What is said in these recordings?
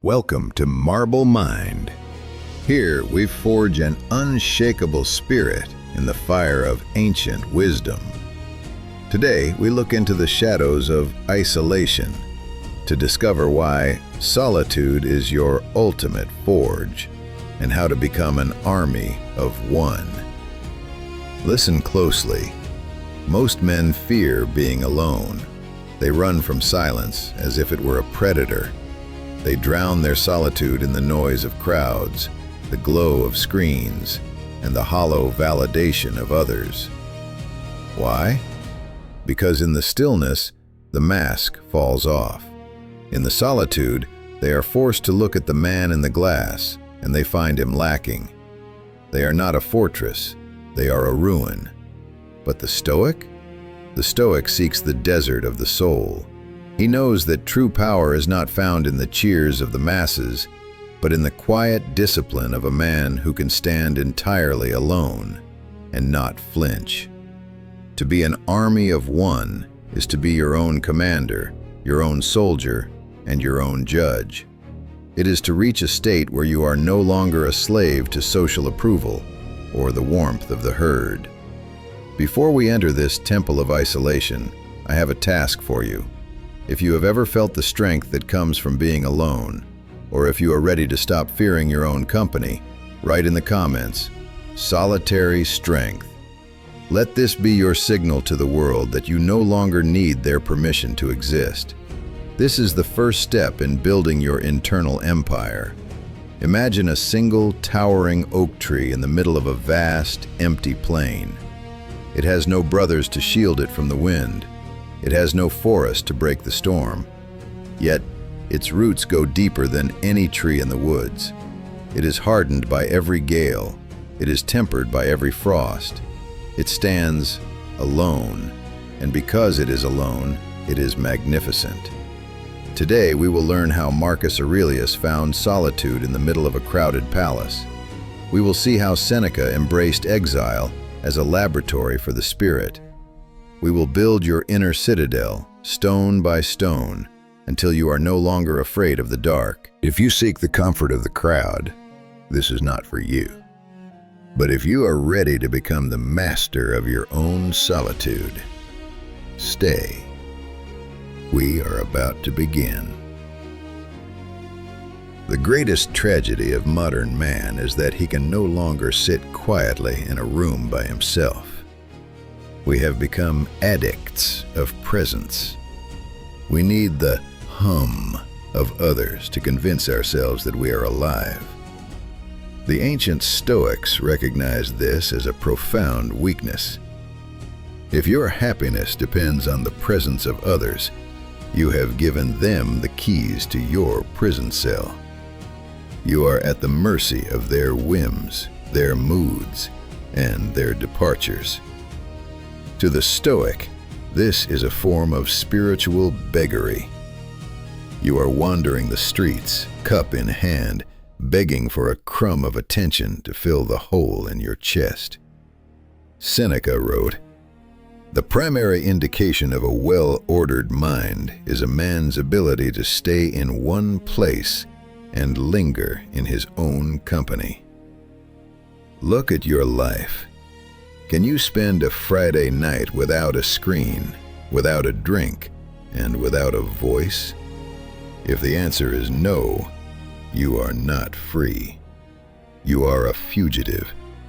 Welcome to Marble Mind. Here we forge an unshakable spirit in the fire of ancient wisdom. Today we look into the shadows of isolation to discover why solitude is your ultimate forge and how to become an army of one. Listen closely. Most men fear being alone. They run from silence as if it were a predator. They drown their solitude in the noise of crowds, the glow of screens, and the hollow validation of others. Why? Because in the stillness, the mask falls off. In the solitude, they are forced to look at the man in the glass, and they find him lacking. They are not a fortress, they are a ruin. But the Stoic? The Stoic seeks the desert of the soul. He knows that true power is not found in the cheers of the masses, but in the quiet discipline of a man who can stand entirely alone and not flinch. To be an army of one is to be your own commander, your own soldier, and your own judge. It is to reach a state where you are no longer a slave to social approval or the warmth of the herd. Before we enter this temple of isolation, I have a task for you. If you have ever felt the strength that comes from being alone, or if you are ready to stop fearing your own company, write in the comments, "Solitary strength." Let this be your signal to the world that you no longer need their permission to exist. This is the first step in building your internal empire. Imagine a single towering oak tree in the middle of a vast, empty plain. It has no brothers to shield it from the wind. It has no forest to break the storm. Yet, its roots go deeper than any tree in the woods. It is hardened by every gale. It is tempered by every frost. It stands alone, and because it is alone, it is magnificent. Today, we will learn how Marcus Aurelius found solitude in the middle of a crowded palace. We will see how Seneca embraced exile as a laboratory for the spirit. We will build your inner citadel, stone by stone, until you are no longer afraid of the dark. If you seek the comfort of the crowd, this is not for you. But if you are ready to become the master of your own solitude, stay. We are about to begin. The greatest tragedy of modern man is that he can no longer sit quietly in a room by himself. We have become addicts of presence. We need the hum of others to convince ourselves that we are alive. The ancient Stoics recognized this as a profound weakness. If your happiness depends on the presence of others, you have given them the keys to your prison cell. You are at the mercy of their whims, their moods, and their departures. To the Stoic, this is a form of spiritual beggary. You are wandering the streets, cup in hand, begging for a crumb of attention to fill the hole in your chest. Seneca wrote, "The primary indication of a well-ordered mind is a man's ability to stay in one place and linger in his own company." Look at your life. Can you spend a Friday night without a screen, without a drink, and without a voice? If the answer is no, you are not free. You are a fugitive,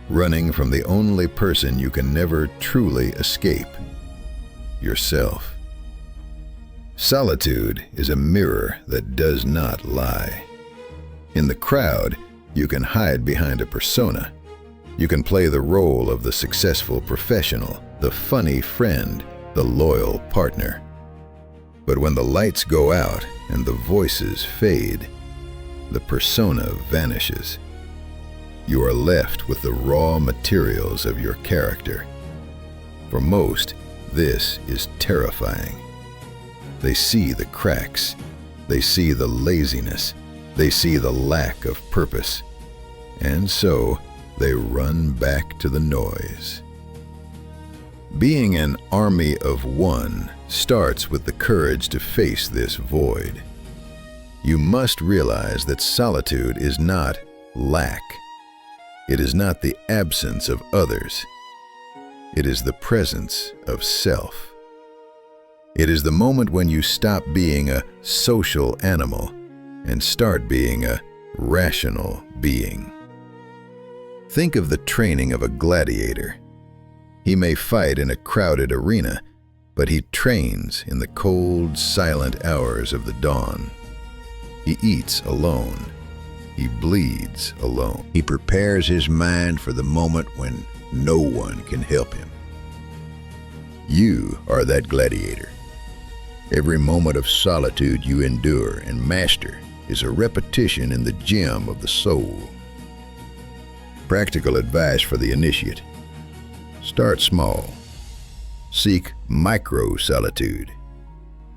running from the only person you can never truly escape, yourself. Solitude is a mirror that does not lie. In the crowd, you can hide behind a persona. You can play the role of the successful professional, the funny friend, the loyal partner. But when the lights go out and the voices fade, the persona vanishes. You are left with the raw materials of your character. For most, this is terrifying. They see the cracks, they see the laziness, they see the lack of purpose, and so they run back to the noise. Being an army of one starts with the courage to face this void. You must realize that solitude is not lack. It is not the absence of others. It is the presence of self. It is the moment when you stop being a social animal and start being a rational being. Think of the training of a gladiator. He may fight in a crowded arena, but he trains in the cold, silent hours of the dawn. He eats alone. He bleeds alone. He prepares his mind for the moment when no one can help him. You are that gladiator. Every moment of solitude you endure and master is a repetition in the gym of the soul. Practical advice for the initiate. Start small. Seek micro-solitude.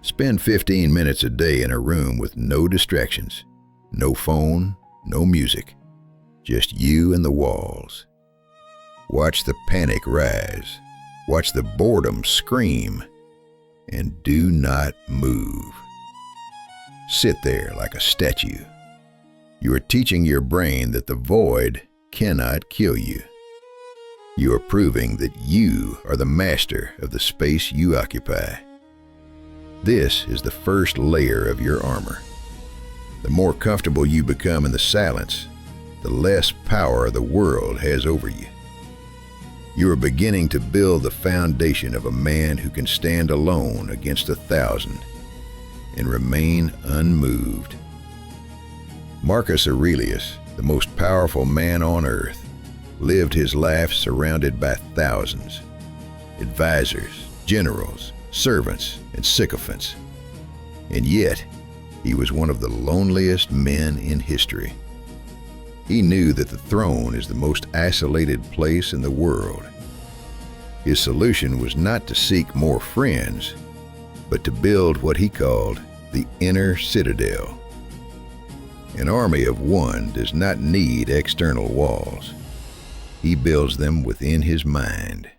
Spend 15 minutes a day in a room with no distractions, no phone, no music, just you and the walls. Watch the panic rise. Watch the boredom scream. And do not move. Sit there like a statue. You are teaching your brain that the void cannot kill you. You are proving that you are the master of the space you occupy. This is the first layer of your armor. The more comfortable you become in the silence, the less power the world has over you. You are beginning to build the foundation of a man who can stand alone against 1,000 and remain unmoved. Marcus Aurelius, the most powerful man on earth, lived his life surrounded by thousands, advisors, generals, servants, and sycophants. And yet, he was one of the loneliest men in history. He knew that the throne is the most isolated place in the world. His solution was not to seek more friends, but to build what he called the inner citadel. An army of one does not need external walls. He builds them within his mind.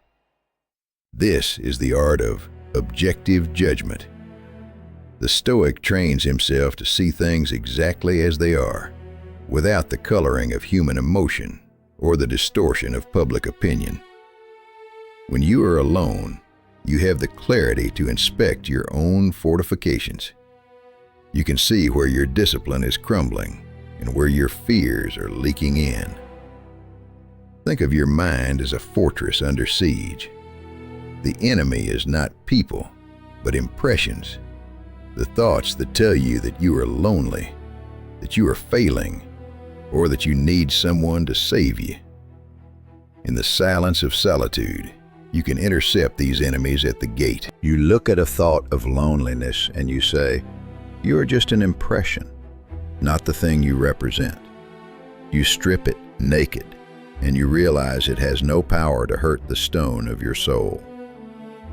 This is the art of objective judgment. The Stoic trains himself to see things exactly as they are, without the coloring of human emotion or the distortion of public opinion. When you are alone, you have the clarity to inspect your own fortifications. You can see where your discipline is crumbling and where your fears are leaking in. Think of your mind as a fortress under siege. The enemy is not people, but impressions. The thoughts that tell you that you are lonely, that you are failing, or that you need someone to save you. In the silence of solitude, you can intercept these enemies at the gate. You look at a thought of loneliness and you say, "You are just an impression, not the thing you represent." You strip it naked, and you realize it has no power to hurt the stone of your soul.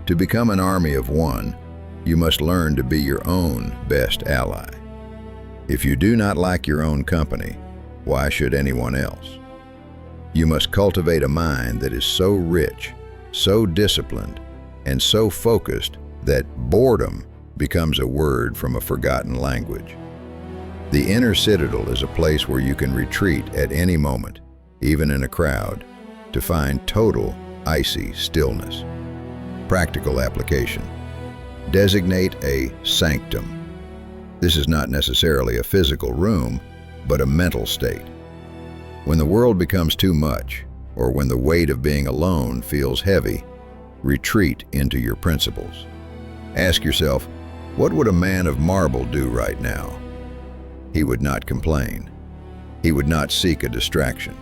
To become an army of one, you must learn to be your own best ally. If you do not like your own company, why should anyone else? You must cultivate a mind that is so rich, so disciplined, and so focused that boredom becomes a word from a forgotten language. The inner citadel is a place where you can retreat at any moment, even in a crowd, to find total, icy stillness. Practical application. Designate a sanctum. This is not necessarily a physical room, but a mental state. When the world becomes too much, or when the weight of being alone feels heavy, retreat into your principles. Ask yourself, what would a man of marble do right now? He would not complain. He would not seek a distraction.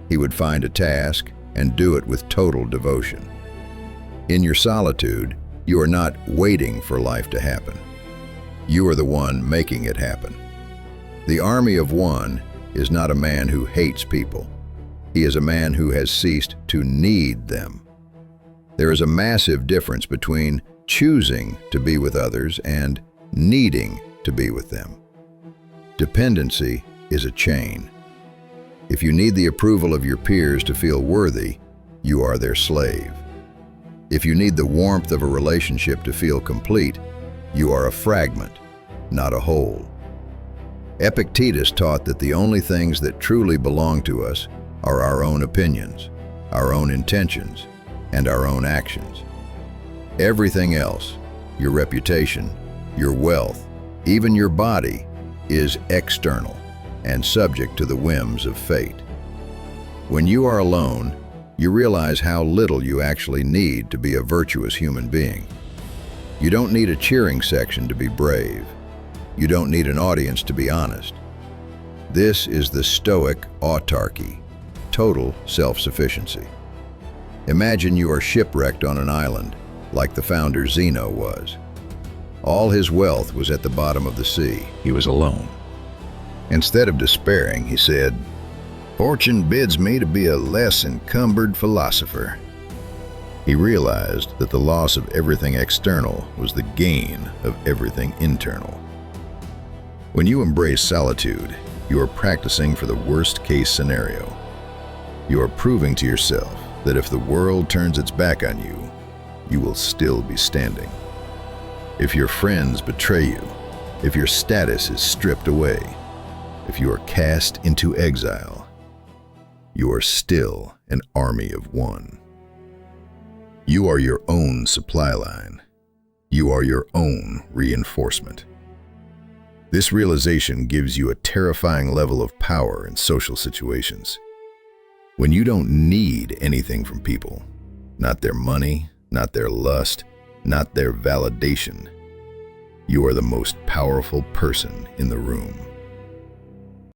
He would find a task and do it with total devotion. In your solitude, you are not waiting for life to happen. You are the one making it happen. The army of one is not a man who hates people. He is a man who has ceased to need them. There is a massive difference between choosing to be with others and needing to be with them. Dependency is a chain. If you need the approval of your peers to feel worthy, you are their slave. If you need the warmth of a relationship to feel complete, you are a fragment, not a whole. Epictetus taught that the only things that truly belong to us are our own opinions, our own intentions, and our own actions. Everything else, your reputation, your wealth, even your body, is external and subject to the whims of fate. When you are alone, you realize how little you actually need to be a virtuous human being. You don't need a cheering section to be brave. You don't need an audience to be honest. This is the Stoic autarky, total self-sufficiency. Imagine you are shipwrecked on an island, like the founder Zeno was. All his wealth was at the bottom of the sea. He was alone. Instead of despairing, he said, "Fortune bids me to be a less encumbered philosopher." He realized that the loss of everything external was the gain of everything internal. When you embrace solitude, you are practicing for the worst-case scenario. You are proving to yourself that if the world turns its back on you, you will still be standing. If your friends betray you, if your status is stripped away, if you are cast into exile, you are still an army of one. You are your own supply line. You are your own reinforcement. This realization gives you a terrifying level of power in social situations. When you don't need anything from people, not their money, not their lust, not their validation, you are the most powerful person in the room.